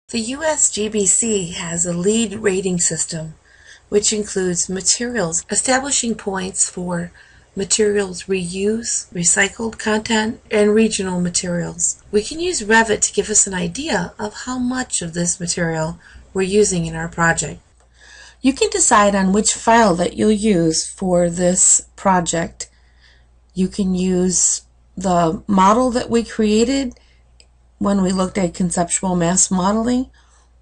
The USGBC has a LEED rating system, which includes materials establishing points for materials reuse, recycled content, and regional materials. We can use Revit to give us an idea of how much of this material we're using in our project. You can decide on which file that you'll use for this project. You can use the model that we created when we looked at conceptual mass modeling,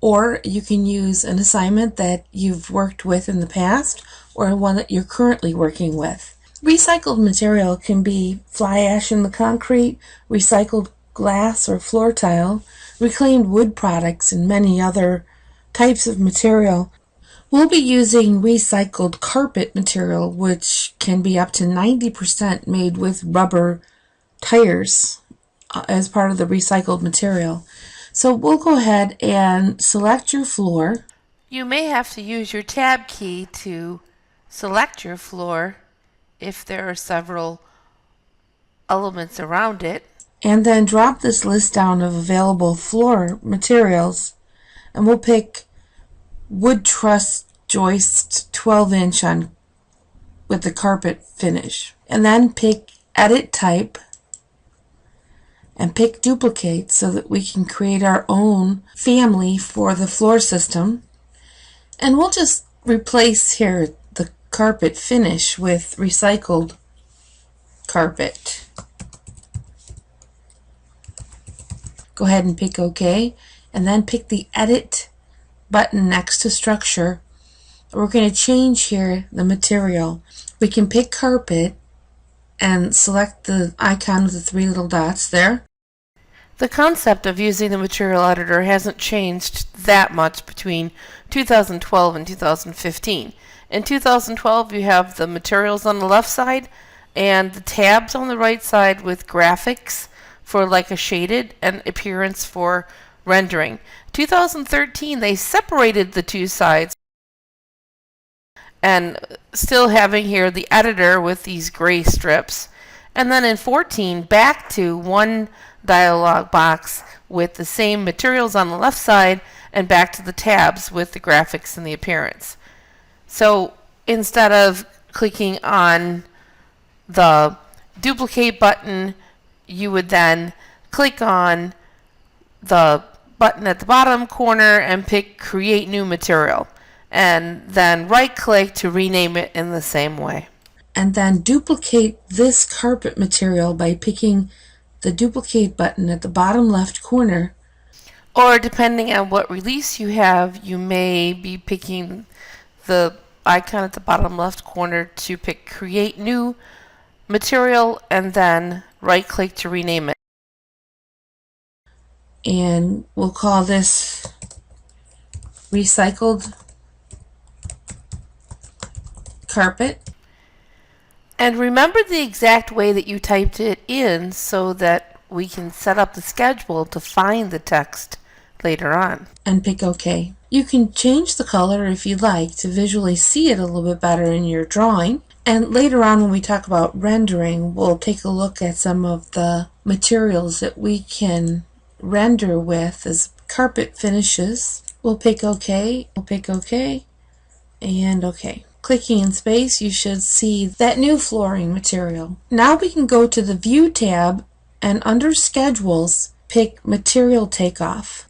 or you can use an assignment that you've worked with in the past or one that you're currently working with. Recycled material can be fly ash in the concrete, recycled glass or floor tile, reclaimed wood products, and many other types of material. We'll be using recycled carpet material, which can be up to 90% made with rubber tires as part of the recycled material. So we'll go ahead and select your floor. You may have to use your tab key to select your floor if there are several elements around it. And then drop this list down of available floor materials, and we'll pick wood truss joist 12-inch with the carpet finish. And then pick edit type and pick duplicate so that we can create our own family for the floor system. And we'll just replace here the carpet finish with recycled carpet. Go ahead and pick OK, and then pick the edit button next to structure. We're going to change here the material. We can pick carpet and select the icon with the three little dots there. The concept of using the material editor hasn't changed that much between 2012 and 2015. In 2012, you have the materials on the left side and the tabs on the right side with graphics for like a shaded and appearance for rendering. 2013, they separated the two sides and still having here the editor with these gray strips. And then in 14, back to one dialog box with the same materials on the left side and back to the tabs with the graphics and the appearance. So instead of clicking on the duplicate button, you would then click on the button at the bottom corner and pick create new material, and then right click to rename it in the same way. And then duplicate this carpet material by picking the duplicate button at the bottom left corner. Or depending on what release you have, you may be picking the icon at the bottom left corner to pick create new material and then right click to rename it. And we'll call this recycled carpet. And remember the exact way that you typed it in so that we can set up the schedule to find the text later on. And pick OK. You can change the color if you'd like to visually see it a little bit better in your drawing. And later on when we talk about rendering, we'll take a look at some of the materials that we can render with as carpet finishes. We'll pick OK, we'll pick OK, and OK. Clicking in space, you should see that new flooring material. Now we can go to the View tab and under Schedules, pick Material Takeoff.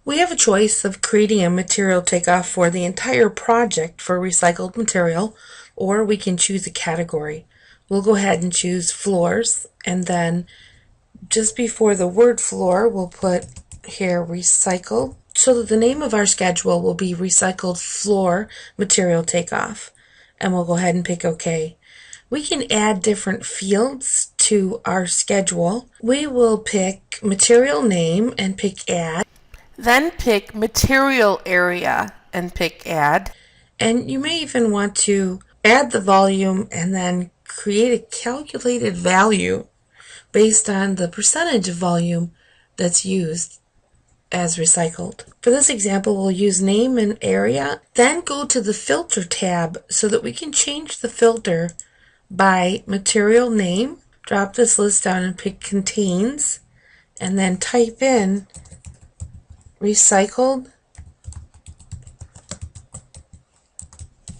We have a choice of creating a material takeoff for the entire project for recycled material, or we can choose a category. We'll go ahead and choose floors, and then just before the word floor, we'll put here recycled, so that the name of our schedule will be Recycled Floor Material Takeoff. And we'll go ahead and pick OK. We can add different fields to our schedule. We will pick material name and pick add. Then pick material area and pick add. And you may even want to add the volume and then create a calculated value based on the percentage of volume that's used as recycled. For this example, we'll use name and area, then go to the filter tab so that we can change the filter by material name. Drop this list down and pick contains, and then type in recycled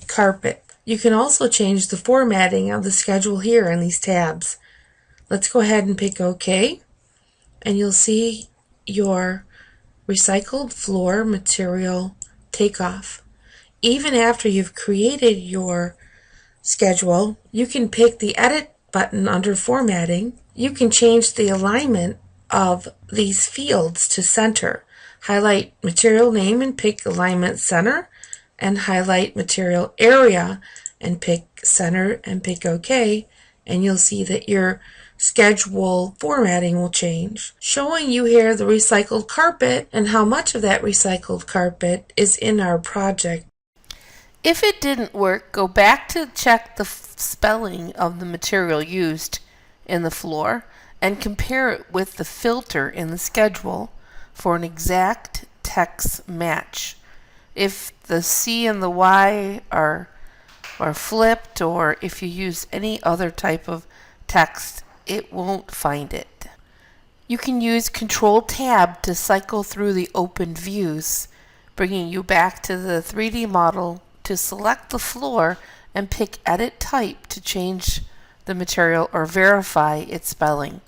carpet. You can also change the formatting of the schedule here in these tabs. Let's go ahead and pick OK, and you'll see your recycled floor material takeoff. Even after you've created your schedule, you can pick the Edit button under Formatting. You can change the alignment of these fields to center. Highlight material name and pick Alignment Center, and highlight material area and pick Center and pick OK, and you'll see that your schedule formatting will change, showing you here the recycled carpet and how much of that recycled carpet is in our project. If it didn't work, go back to check the spelling of the material used in the floor and compare it with the filter in the schedule for an exact text match. If the C and the Y are flipped, or if you use any other type of text, it won't find it. You can use Control-Tab to cycle through the open views, bringing you back to the 3D model to select the floor and pick Edit Type to change the material or verify its spelling.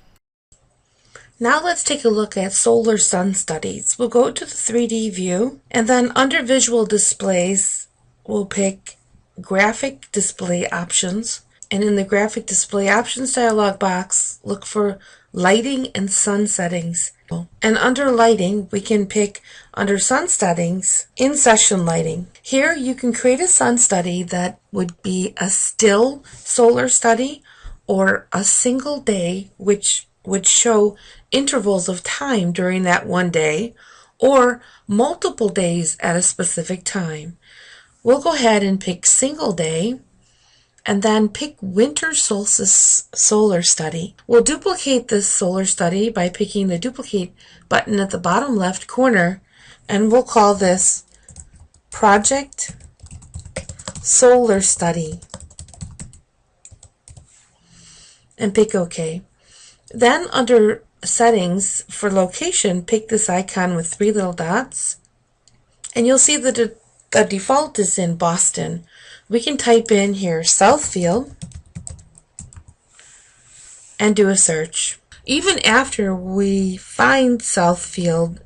Now let's take a look at solar sun studies. We'll go to the 3D view, and then under Visual Displays, we'll pick Graphic Display Options. And in the Graphic Display Options dialog box, look for Lighting and Sun Settings. And under Lighting, we can pick under Sun Settings, In Session Lighting. Here you can create a sun study that would be a still solar study or a single day, which would show intervals of time during that one day, or multiple days at a specific time. We'll go ahead and pick single day, and then pick Winter Solstice Solar Study. We'll duplicate this solar study by picking the Duplicate button at the bottom left corner, and we'll call this Project Solar Study, and pick OK. Then under Settings, for location, pick this icon with 3 little dots, and you'll see that the default is in Boston. We can type in here Southfield and do a search. Even after we find Southfield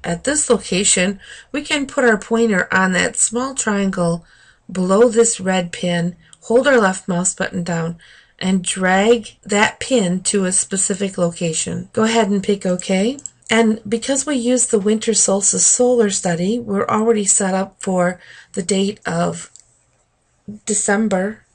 at this location, we can put our pointer on that small triangle below this red pin, hold our left mouse button down, and drag that pin to a specific location. Go ahead and pick OK. And because we use the Winter Solstice Solar Study, we're already set up for the date of December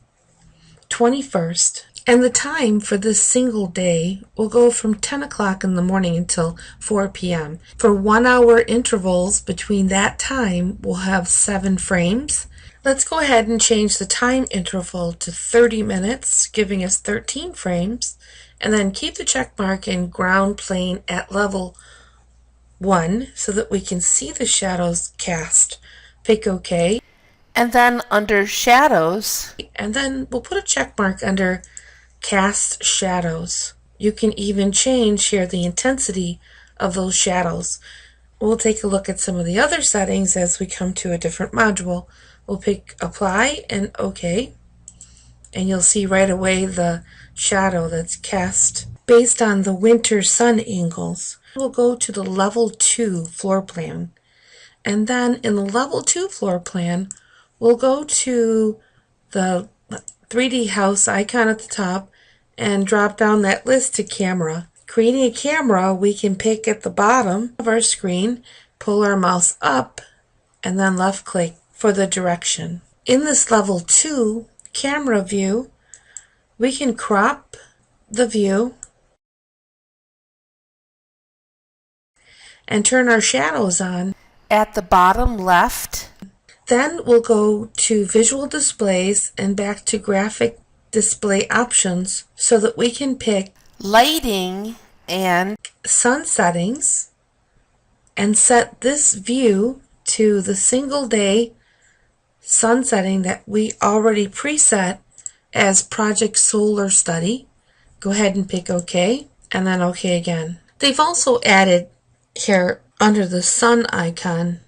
21st. And the time for this single day will go from 10 o'clock in the morning until 4 p.m. For 1 hour intervals between that time, we'll have 7 frames. Let's go ahead and change the time interval to 30 minutes, giving us 13 frames, and then keep the check mark in ground plane at level 1 so that we can see the shadows cast. Pick OK. And then under Shadows, And then we'll put a check mark under Cast Shadows. You can even change here the intensity of those shadows. We'll take a look at some of the other settings as we come to a different module. We'll pick Apply and OK, and you'll see right away the shadow that's cast based on the winter sun angles. We'll go to the level 2 floor plan, and then in the level 2 floor plan, we'll go to the 3D house icon at the top and drop down that list to camera. Creating a camera, we can pick at the bottom of our screen, pull our mouse up, and then left click for the direction. In this level 2 camera view, we can crop the view and turn our shadows on. at the bottom left, Then we'll go to Visual Displays and back to Graphic Display Options so that we can pick Lighting and Sun Settings and set this view to the single day sun setting that we already preset as Project Solar Study. Go ahead and pick OK, and then OK again. They've also added here under the sun icon,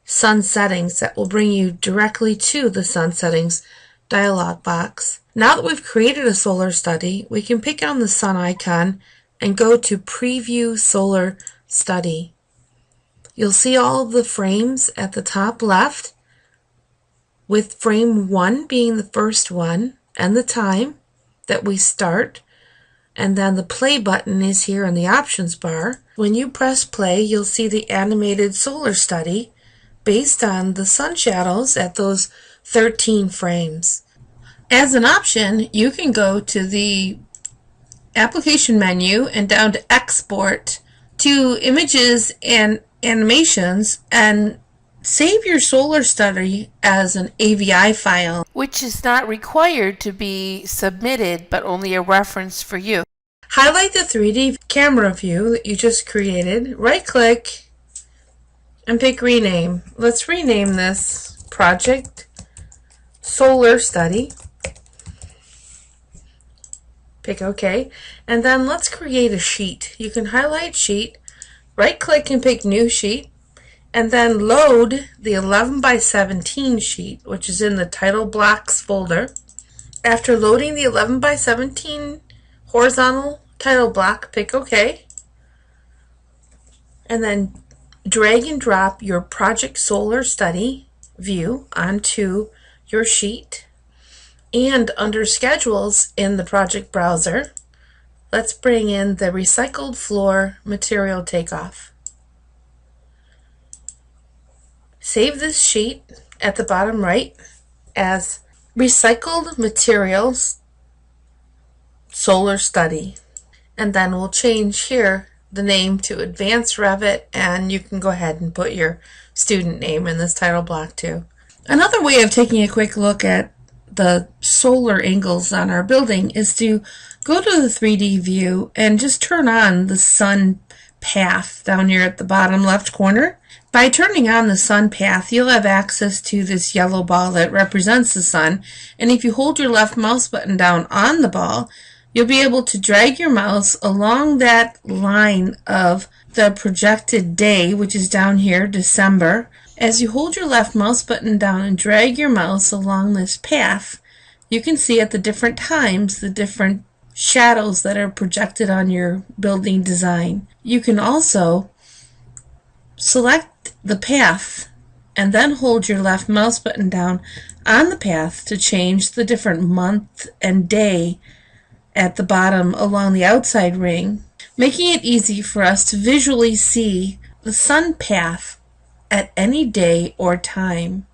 sun settings, that will bring you directly to the sun settings dialog box. Now that we've created a solar study, we can pick on the sun icon and go to Preview Solar Study. You'll see all of the frames at the top left, with frame 1 being the first one and the time that we start, and then the play button is here in the options bar. When you press play, you'll see the animated solar study based on the sun shadows at those 13 frames. As an option, you can go to the application menu and down to export to images and animations and save your solar study as an AVI file, which is not required to be submitted, but only a reference for you. Highlight the 3D camera view that you just created, right-click, and pick Rename. Let's rename this Project Solar Study. Pick OK, and then let's create a sheet. You can highlight Sheet, right-click and pick New Sheet, and then load the 11 by 17 sheet, which is in the Title Blocks folder. After loading the 11 by 17 horizontal title block, pick OK, and then drag and drop your Project Solar Study view onto your sheet. And under Schedules in the project browser, let's bring in the Recycled Floor Material Takeoff. Save this sheet at the bottom right as Recycled Materials Solar Study. And then we'll change here the name to Advanced Revit, and you can go ahead and put your student name in this title block too. Another way of taking a quick look at the solar angles on our building is to go to the 3D view and just turn on the sun path down here at the bottom left corner. By turning on the sun path, you'll have access to this yellow ball that represents the sun, and if you hold your left mouse button down on the ball, you'll be able to drag your mouse along that line of the projected day, which is down here, December. As you hold your left mouse button down and drag your mouse along this path, you can see at the different times the different shadows that are projected on your building design. You can also select the path and then hold your left mouse button down on the path to change the different month and day at the bottom along the outside ring, making it easy for us to visually see the sun path at any day or time.